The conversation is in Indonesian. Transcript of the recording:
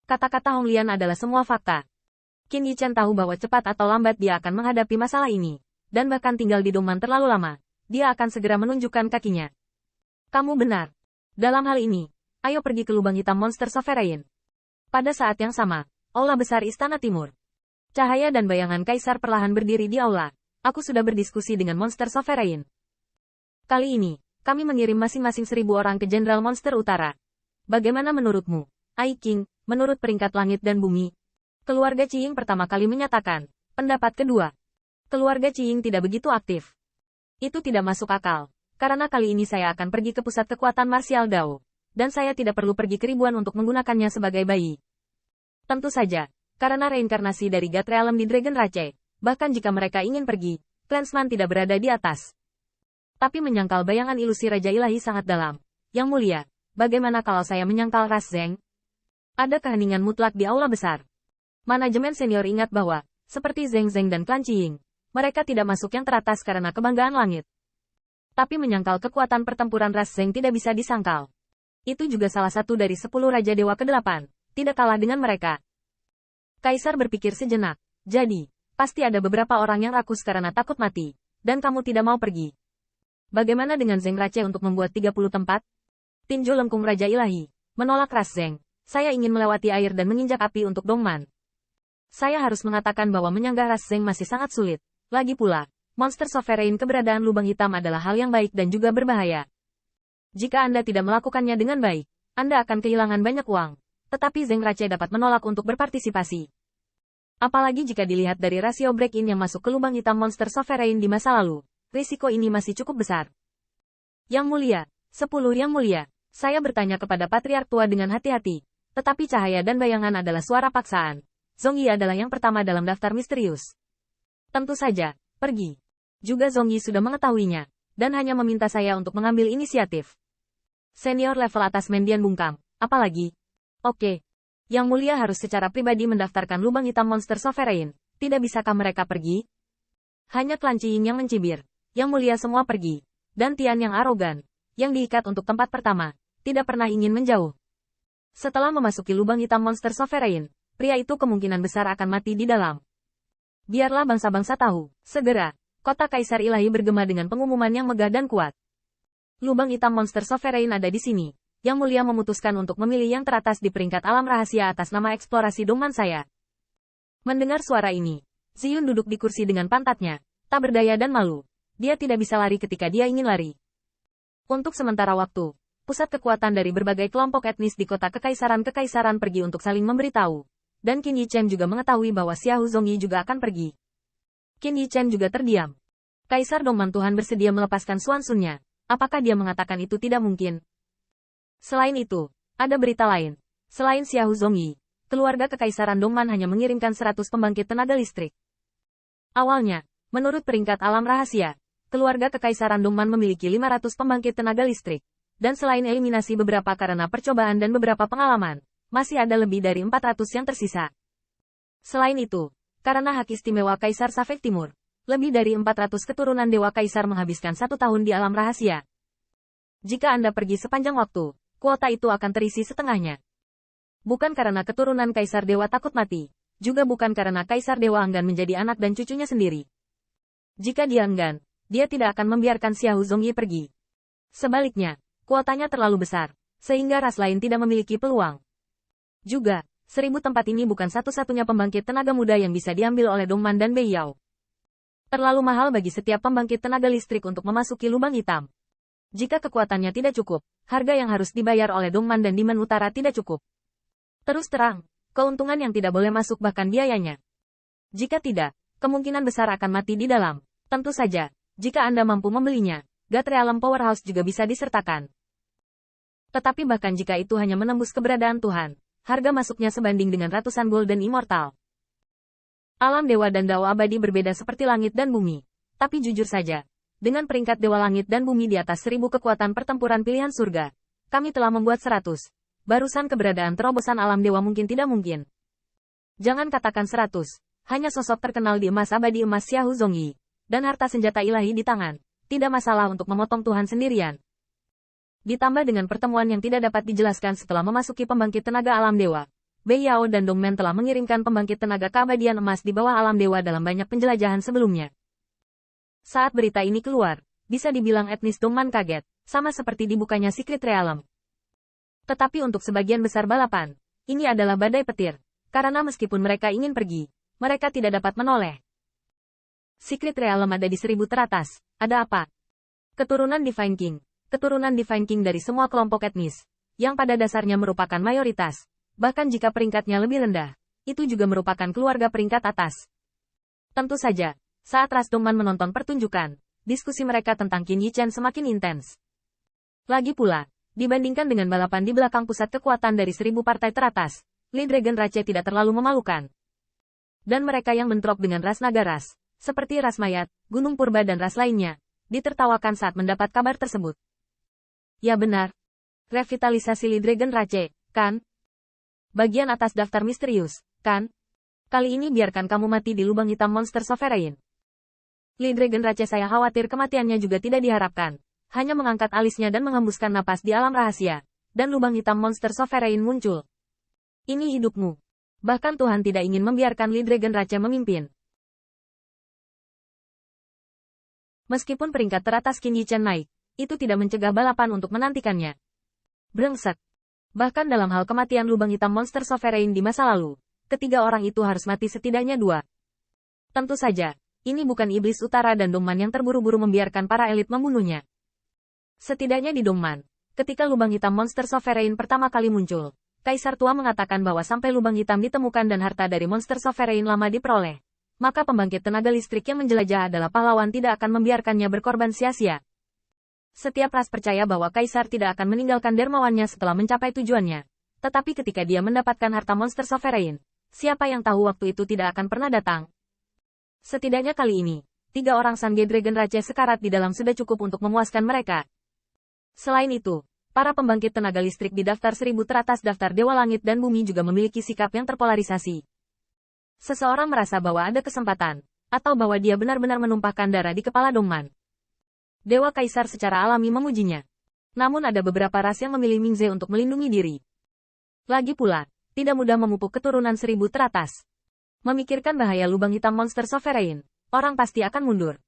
Kata-kata Hong Lian adalah semua fakta. Qin Yichen tahu bahwa cepat atau lambat dia akan menghadapi masalah ini. Dan bahkan tinggal di Dongman terlalu lama, dia akan segera menunjukkan kakinya. Kamu benar. Dalam hal ini, ayo pergi ke lubang hitam monster Sovereign. Pada saat yang sama, aula besar Istana Timur. Cahaya dan bayangan kaisar perlahan berdiri di aula. Aku sudah berdiskusi dengan monster Sovereign. Kali ini, kami mengirim masing-masing 1.000 orang ke Jenderal Monster Utara. Bagaimana menurutmu, Ai King, menurut peringkat langit dan bumi? Keluarga Qiying pertama kali menyatakan. Pendapat kedua. Keluarga Qiying tidak begitu aktif. Itu tidak masuk akal. Karena kali ini saya akan pergi ke pusat kekuatan martial Dao. Dan saya tidak perlu pergi ke ribuan untuk menggunakannya sebagai bayi. Tentu saja, karena reinkarnasi dari God Realm di Dragon Rache, bahkan jika mereka ingin pergi, Clansman tidak berada di atas. Tapi menyangkal bayangan ilusi Raja Ilahi sangat dalam. Yang mulia, bagaimana kalau saya menyangkal ras Zeng? Ada keheningan mutlak di aula besar. Manajemen senior ingat bahwa, seperti Zeng Zeng dan klan Qiying, mereka tidak masuk yang teratas karena kebanggaan langit. Tapi menyangkal kekuatan pertempuran ras Zeng tidak bisa disangkal. Itu juga salah satu dari 10 Raja Dewa ke-8, tidak kalah dengan mereka. Kaisar berpikir sejenak, jadi, pasti ada beberapa orang yang rakus karena takut mati, dan kamu tidak mau pergi. Bagaimana dengan Zeng Rache untuk membuat 30 tempat? Tinju lengkung Raja Ilahi, menolak ras Zeng, saya ingin melewati air dan menginjak api untuk Dongman. Saya harus mengatakan bahwa menyanggah ras Zeng masih sangat sulit, lagi pula, monster Sovereign keberadaan lubang hitam adalah hal yang baik dan juga berbahaya. Jika Anda tidak melakukannya dengan baik, Anda akan kehilangan banyak uang. Tetapi Zeng Rache dapat menolak untuk berpartisipasi. Apalagi jika dilihat dari rasio break-in yang masuk ke lubang hitam monster Sovereign di masa lalu, risiko ini masih cukup besar. Yang mulia, 10 yang mulia, saya bertanya kepada Patriark tua dengan hati-hati, tetapi cahaya dan bayangan adalah suara paksaan. Zhongyi adalah yang pertama dalam daftar misterius. Tentu saja, pergi. Juga Zhongyi sudah mengetahuinya, dan hanya meminta saya untuk mengambil inisiatif. Senior level atas Mendian bungkam, apalagi? Oke. Yang mulia harus secara pribadi mendaftarkan lubang hitam monster Sovereign. Tidak bisakah mereka pergi? Hanya klan Qiying yang mencibir. Yang mulia semua pergi. Dan Tian yang arogan, yang diikat untuk tempat pertama, tidak pernah ingin menjauh. Setelah memasuki lubang hitam monster Sovereign, pria itu kemungkinan besar akan mati di dalam. Biarlah bangsa-bangsa tahu. Segera, kota Kaisar Ilahi bergema dengan pengumuman yang megah dan kuat. Lubang hitam monster Sovereign ada di sini. Yang mulia memutuskan untuk memilih yang teratas di peringkat alam rahasia atas nama eksplorasi Dongman saya. Mendengar suara ini, Ziyun duduk di kursi dengan pantatnya, tak berdaya dan malu. Dia tidak bisa lari ketika dia ingin lari. Untuk sementara waktu, pusat kekuatan dari berbagai kelompok etnis di kota Kekaisaran pergi untuk saling memberitahu. Dan Qin Yichen juga mengetahui bahwa Xiahou Zhongyi juga akan pergi. Qin Yichen juga terdiam. Kaisar Dongman Tuhan bersedia melepaskan Xuanxunnya. Apakah dia mengatakan itu tidak mungkin? Selain itu, ada berita lain. Selain Xiahou Zhongyi, keluarga Kekaisaran Dongman hanya mengirimkan 100 pembangkit tenaga listrik. Awalnya, menurut peringkat alam rahasia, keluarga Kekaisaran Dongman memiliki 500 pembangkit tenaga listrik. Dan selain eliminasi beberapa karena percobaan dan beberapa pengalaman, masih ada lebih dari 400 yang tersisa. Selain itu, karena hak istimewa Kaisar Safek Timur, lebih dari 400 keturunan Dewa Kaisar menghabiskan 1 tahun di alam rahasia. Jika Anda pergi sepanjang waktu, kuota itu akan terisi setengahnya. Bukan karena keturunan Kaisar Dewa takut mati, juga bukan karena Kaisar Dewa enggan menjadi anak dan cucunya sendiri. Jika dia enggan, dia tidak akan membiarkan Xiahou Zhongyi pergi. Sebaliknya, kuotanya terlalu besar, sehingga ras lain tidak memiliki peluang. Juga, 1000 tempat ini bukan satu-satunya pembangkit tenaga muda yang bisa diambil oleh Dongman dan Beiyao. Terlalu mahal bagi setiap pembangkit tenaga listrik untuk memasuki lubang hitam. Jika kekuatannya tidak cukup, harga yang harus dibayar oleh Dongman dan Dimen Utara tidak cukup. Terus terang, keuntungan yang tidak boleh masuk bahkan biayanya. Jika tidak, kemungkinan besar akan mati di dalam. Tentu saja, jika Anda mampu membelinya, God Realm Powerhouse juga bisa disertakan. Tetapi bahkan jika itu hanya menembus keberadaan Tuhan, harga masuknya sebanding dengan ratusan golden immortal. Alam dewa dan dao abadi berbeda seperti langit dan bumi. Tapi jujur saja, dengan peringkat dewa langit dan bumi di atas 1000 kekuatan pertempuran pilihan surga, kami telah membuat 100. Barusan keberadaan terobosan alam dewa mungkin tidak mungkin. Jangan katakan 100, hanya sosok terkenal di emas abadi emas Xiahou Zhongyi, dan harta senjata ilahi di tangan, tidak masalah untuk memotong Tuhan sendirian. Ditambah dengan pertemuan yang tidak dapat dijelaskan setelah memasuki pembangkit tenaga alam dewa, Bei Yao dan Dongmen telah mengirimkan pembangkit tenaga keabadian emas di bawah alam dewa dalam banyak penjelajahan sebelumnya. Saat berita ini keluar, bisa dibilang etnis Dongman kaget, sama seperti dibukanya Secret Realm. Tetapi untuk sebagian besar balapan, ini adalah badai petir, karena meskipun mereka ingin pergi, mereka tidak dapat menoleh. Secret Realm ada di 1000 teratas, ada apa? Keturunan Divine King. Keturunan Divine King dari semua kelompok etnis, yang pada dasarnya merupakan mayoritas, bahkan jika peringkatnya lebih rendah, itu juga merupakan keluarga peringkat atas. Tentu saja, saat ras Dongman menonton pertunjukan, diskusi mereka tentang Qin Yichen semakin intens. Lagi pula, dibandingkan dengan balapan di belakang pusat kekuatan dari 1000 partai teratas, Lee Dragon Rache tidak terlalu memalukan. Dan mereka yang bentrok dengan ras naga ras, seperti ras mayat, gunung purba dan ras lainnya, ditertawakan saat mendapat kabar tersebut. Ya benar. Revitalisasi Lee Dragon Rache, kan? Bagian atas daftar misterius, kan? Kali ini biarkan kamu mati di lubang hitam monster Sovereign. Lee Dragon Rache, saya khawatir kematiannya juga tidak diharapkan. Hanya mengangkat alisnya dan menghembuskan napas di alam rahasia, dan lubang hitam monster Sovereign muncul. Ini hidupmu. Bahkan Tuhan tidak ingin membiarkan Lee Dragon Rache memimpin. Meskipun peringkat teratas Qin Yichen naik, itu tidak mencegah balapan untuk menantikannya. Brengsek. Bahkan dalam hal kematian lubang hitam monster Sovereign di masa lalu, ketiga orang itu harus mati setidaknya 2. Tentu saja, ini bukan Iblis Utara dan Dongman yang terburu-buru membiarkan para elit membunuhnya. Setidaknya di Dongman, ketika lubang hitam monster Sovereign pertama kali muncul, Kaisar Tua mengatakan bahwa sampai lubang hitam ditemukan dan harta dari monster Sovereign lama diperoleh, maka pembangkit tenaga listrik yang menjelajah adalah pahlawan tidak akan membiarkannya berkorban sia-sia. Setiap ras percaya bahwa Kaisar tidak akan meninggalkan dermawannya setelah mencapai tujuannya. Tetapi ketika dia mendapatkan harta monster Sovereign, siapa yang tahu waktu itu tidak akan pernah datang. Setidaknya kali ini, 3 orang Sun Gate Dragon Rache sekarat di dalam sudah cukup untuk memuaskan mereka. Selain itu, para pembangkit tenaga listrik di daftar 1000 teratas daftar Dewa Langit dan Bumi juga memiliki sikap yang terpolarisasi. Seseorang merasa bahwa ada kesempatan, atau bahwa dia benar-benar menumpahkan darah di kepala Dongman. Dewa Kaisar secara alami memujinya. Namun ada beberapa ras yang memilih Mingze untuk melindungi diri. Lagi pula, tidak mudah memupuk keturunan 1000 teratas. Memikirkan bahaya lubang hitam monster Sovereign, orang pasti akan mundur.